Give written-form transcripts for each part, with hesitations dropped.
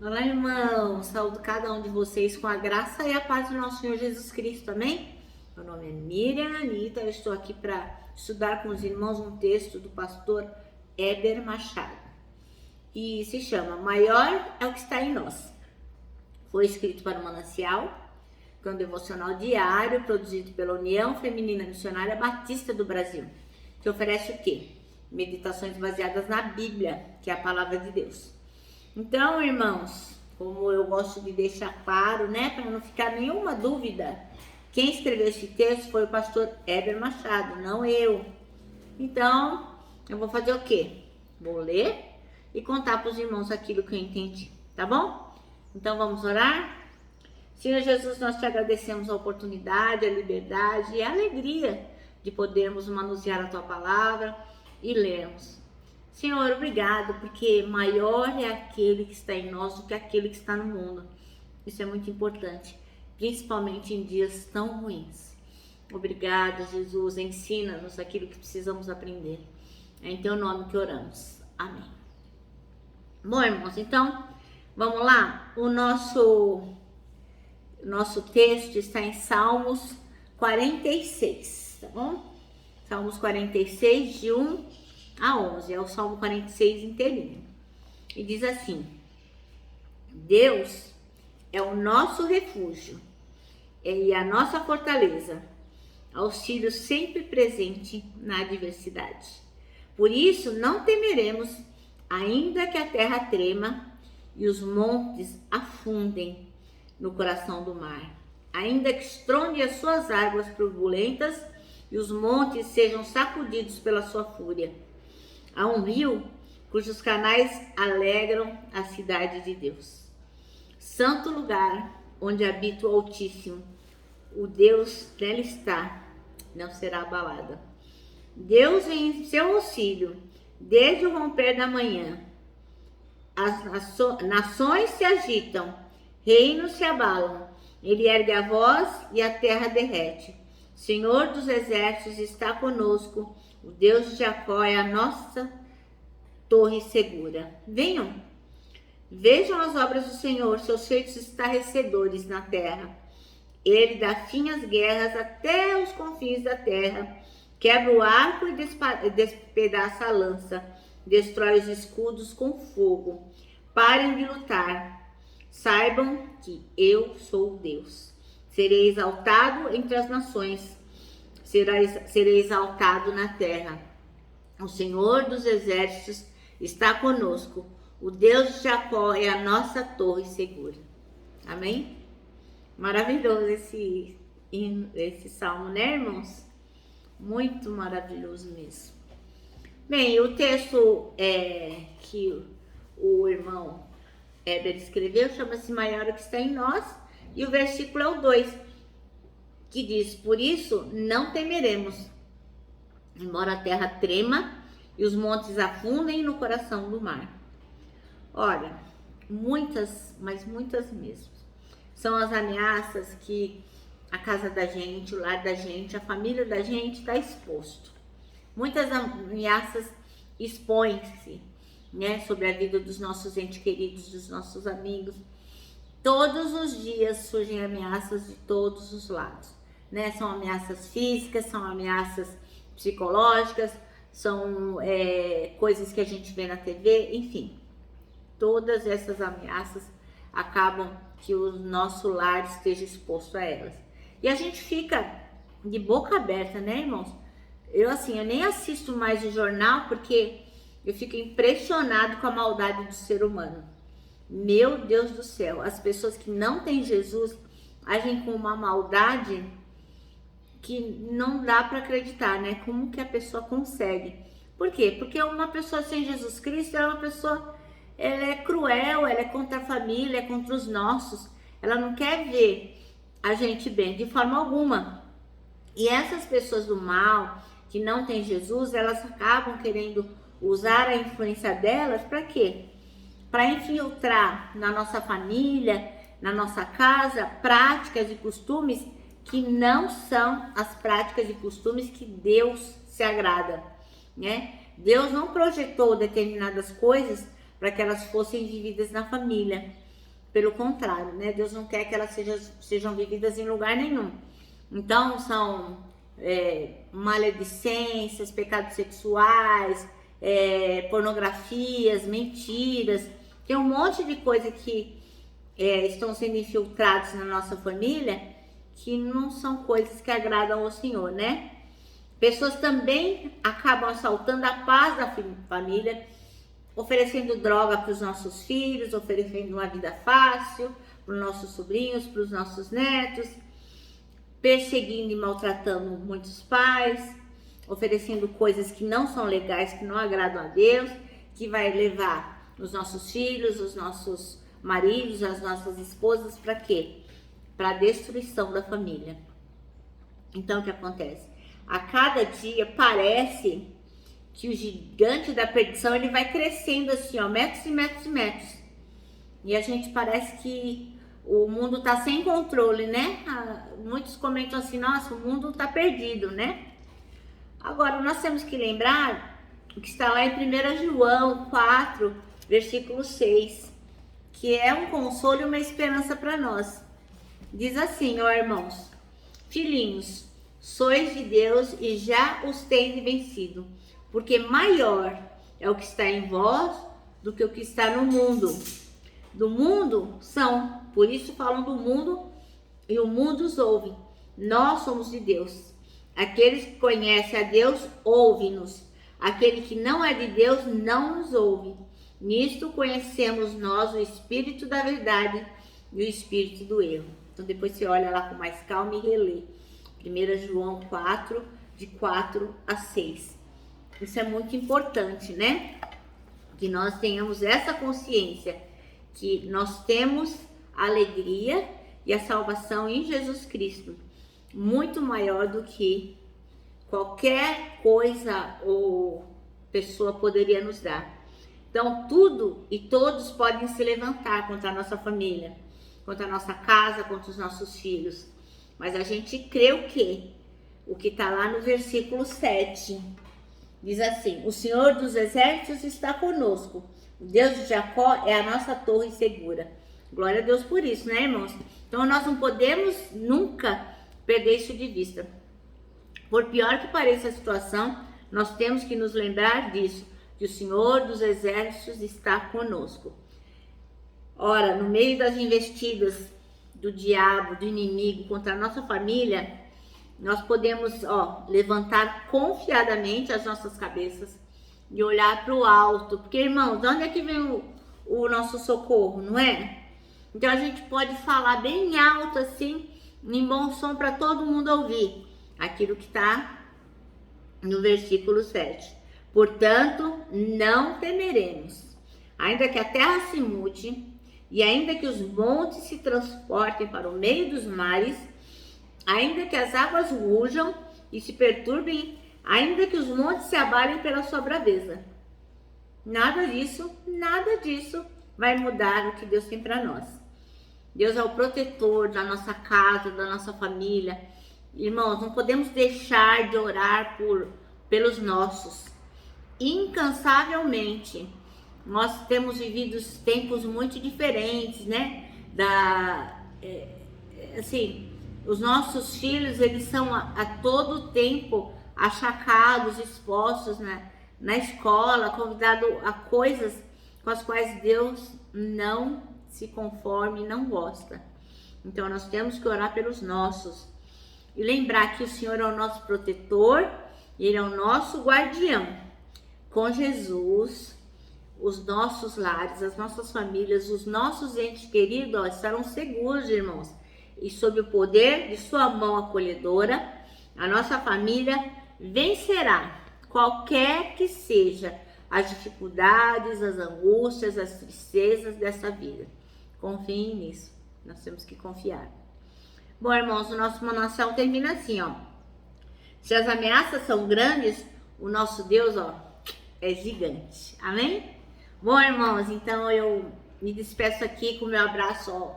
Olá, irmãos. Saúdo cada um de vocês com a graça e a paz do nosso Senhor Jesus Cristo, amém? Meu nome é Miriam Anitta, eu estou aqui para estudar com os irmãos um texto do pastor Éber Machado, e se chama Maior é o que está em nós. Foi escrito para o Manancial, que é um devocional diário produzido pela União Feminina Missionária Batista do Brasil, que oferece o quê? Meditações baseadas na Bíblia, que é a palavra de Deus. Então, irmãos, como eu gosto de deixar claro, né, para não ficar nenhuma dúvida, quem escreveu esse texto foi o pastor Éber Machado, não eu. Então, eu vou fazer o quê? Vou ler e contar para os irmãos aquilo que eu entendi, tá bom? Então, vamos orar? Senhor Jesus, nós te agradecemos a oportunidade, a liberdade e a alegria de podermos manusear a tua palavra e lermos. Senhor, obrigado, porque maior é aquele que está em nós do que aquele que está no mundo. Isso é muito importante, principalmente em dias tão ruins. Obrigado, Jesus, ensina-nos aquilo que precisamos aprender. É em teu nome que oramos. Amém. Bom, irmãos, então, vamos lá? O nosso texto está em Salmos 46, tá bom? Salmos 46, de 1 a 11, é o Salmo 46 inteirinho. E diz assim: Deus é o nosso refúgio e a nossa fortaleza, auxílio sempre presente na adversidade. Por isso não temeremos, ainda que a terra trema e os montes afundem no coração do mar, ainda que estronde as suas águas turbulentas e os montes sejam sacudidos pela sua fúria. Há um rio cujos canais alegram a cidade de Deus. Santo lugar onde habita o Altíssimo, o Deus nela está, não será abalada. Deus vem em seu auxílio desde o romper da manhã. As nações se agitam, reinos se abalam. Ele ergue a voz e a terra derrete. Senhor dos exércitos está conosco. O Deus de Jacó é a nossa torre segura. Venham, vejam as obras do Senhor, seus feitos estarrecedores na terra. Ele dá fim às guerras até os confins da terra. Quebra o arco e despedaça a lança. Destrói os escudos com fogo. Parem de lutar. Saibam que eu sou Deus. Serei exaltado entre as nações. Serei exaltado na terra. O Senhor dos exércitos está conosco. O Deus de Jacó é a nossa torre segura. Amém? Maravilhoso esse salmo, né, irmãos? Muito maravilhoso mesmo. Bem, o texto que o irmão Éber escreveu chama-se Maior é o que está em nós, e o versículo é o 2. Que diz: por isso não temeremos, embora a terra trema e os montes afundem no coração do mar. Olha, muitas, mas muitas mesmo, são as ameaças que a casa da gente, o lar da gente, a família da gente está exposto. Muitas ameaças expõem-se, né, sobre a vida dos nossos entes queridos, dos nossos amigos. Todos os dias surgem ameaças de todos os lados, né? São ameaças físicas, são ameaças psicológicas, são coisas que a gente vê na TV, enfim. Todas essas ameaças acabam que o nosso lar esteja exposto a elas. E a gente fica de boca aberta, né, irmãos? Eu nem assisto mais o jornal porque eu fico impressionado com a maldade do ser humano. Meu Deus do céu, as pessoas que não têm Jesus agem com uma maldade que não dá para acreditar, né? Como que a pessoa consegue? Por quê? Porque uma pessoa sem Jesus Cristo é uma pessoa, ela é cruel, ela é contra a família, é contra os nossos. Ela não quer ver a gente bem de forma alguma. E essas pessoas do mal, que não têm Jesus, elas acabam querendo usar a influência delas para quê? Para infiltrar na nossa família, na nossa casa, práticas e costumes que não são as práticas e costumes que Deus se agrada, né? Deus não projetou determinadas coisas para que elas fossem vividas na família. Pelo contrário, né? Deus não quer que elas sejam vividas em lugar nenhum. Então, são maledicências, pecados sexuais, pornografias, mentiras. Tem um monte de coisa que estão sendo infiltrados na nossa família que não são coisas que agradam ao Senhor, né? Pessoas também acabam assaltando a paz da família, oferecendo droga para os nossos filhos, oferecendo uma vida fácil para os nossos sobrinhos, para os nossos netos, perseguindo e maltratando muitos pais, oferecendo coisas que não são legais, que não agradam a Deus, que vai levar os nossos filhos, os nossos maridos, as nossas esposas, para quê? Para a destruição da família. Então, o que acontece? A cada dia parece que o gigante da perdição, ele vai crescendo assim, ó, metros e metros e metros. E a gente parece que o mundo tá sem controle, né? Muitos comentam assim, nossa, o mundo tá perdido, né? Agora, nós temos que lembrar o que está lá em 1 João 4, versículo 6, que é um consolo e uma esperança para nós. Diz assim, ó irmãos, filhinhos, sois de Deus e já os tendes vencido, porque maior é o que está em vós do que o que está no mundo. Do mundo são, por isso falam do mundo e o mundo os ouve. Nós somos de Deus. Aqueles que conhecem a Deus, ouve-nos. Aquele que não é de Deus, não nos ouve. Nisto conhecemos nós o Espírito da verdade e o Espírito do erro. Então depois você olha lá com mais calma e relê. 1 João 4, de 4 a 6. Isso é muito importante, né? Que nós tenhamos essa consciência, que nós temos a alegria e a salvação em Jesus Cristo, muito maior do que qualquer coisa ou pessoa poderia nos dar. Então, tudo e todos podem se levantar contra a nossa família, contra a nossa casa, contra os nossos filhos. Mas a gente crê o quê? O que está lá no versículo 7. Diz assim, o Senhor dos Exércitos está conosco. O Deus de Jacó é a nossa torre segura. Glória a Deus por isso, né, irmãos? Então, nós não podemos nunca perder isso de vista. Por pior que pareça a situação, nós temos que nos lembrar disso, que o Senhor dos Exércitos está conosco. Ora, no meio das investidas do diabo, do inimigo contra a nossa família, nós podemos, levantar confiadamente as nossas cabeças e olhar para o alto. Porque, irmãos, de onde é que vem o nosso socorro, não é? Então, a gente pode falar bem alto assim, em bom som para todo mundo ouvir. Aquilo que está no versículo 7. Portanto, não temeremos, ainda que a terra se mude, e ainda que os montes se transportem para o meio dos mares, ainda que as águas rujam e se perturbem, ainda que os montes se abalem pela sua braveza. Nada disso vai mudar o que Deus tem para nós. Deus é o protetor da nossa casa, da nossa família. Irmãos, não podemos deixar de orar pelos nossos. Incansavelmente. Nós temos vivido tempos muito diferentes, né? Os nossos filhos, eles são a todo tempo achacados, expostos na escola, convidados a coisas com as quais Deus não se conforma e não gosta. Então, nós temos que orar pelos nossos. E lembrar que o Senhor é o nosso protetor, Ele é o nosso guardião. Com Jesus, os nossos lares, as nossas famílias, os nossos entes queridos estarão seguros, irmãos. E sob o poder de sua mão acolhedora, a nossa família vencerá qualquer que seja as dificuldades, as angústias, as tristezas dessa vida. Confiem nisso. Nós temos que confiar. Bom, irmãos, o nosso manancial termina assim, Se as ameaças são grandes, o nosso Deus, é gigante. Amém? Bom, irmãos, então eu me despeço aqui com o meu abraço,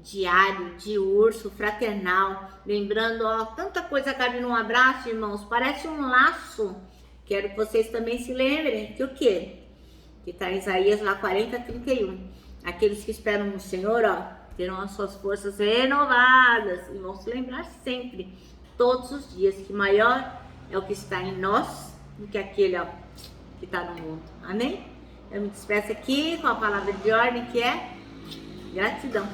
diário, de urso, fraternal. Lembrando, tanta coisa cabe num abraço, irmãos. Parece um laço. Quero que vocês também se lembrem que o quê? Que está em Isaías lá 40:31. Aqueles que esperam no Senhor, ó, terão as suas forças renovadas e vão se lembrar sempre, todos os dias, que maior é o que está em nós do que aquele, ó, que está no mundo. Amém? Eu me despeço aqui com a palavra de ordem, que é gratidão.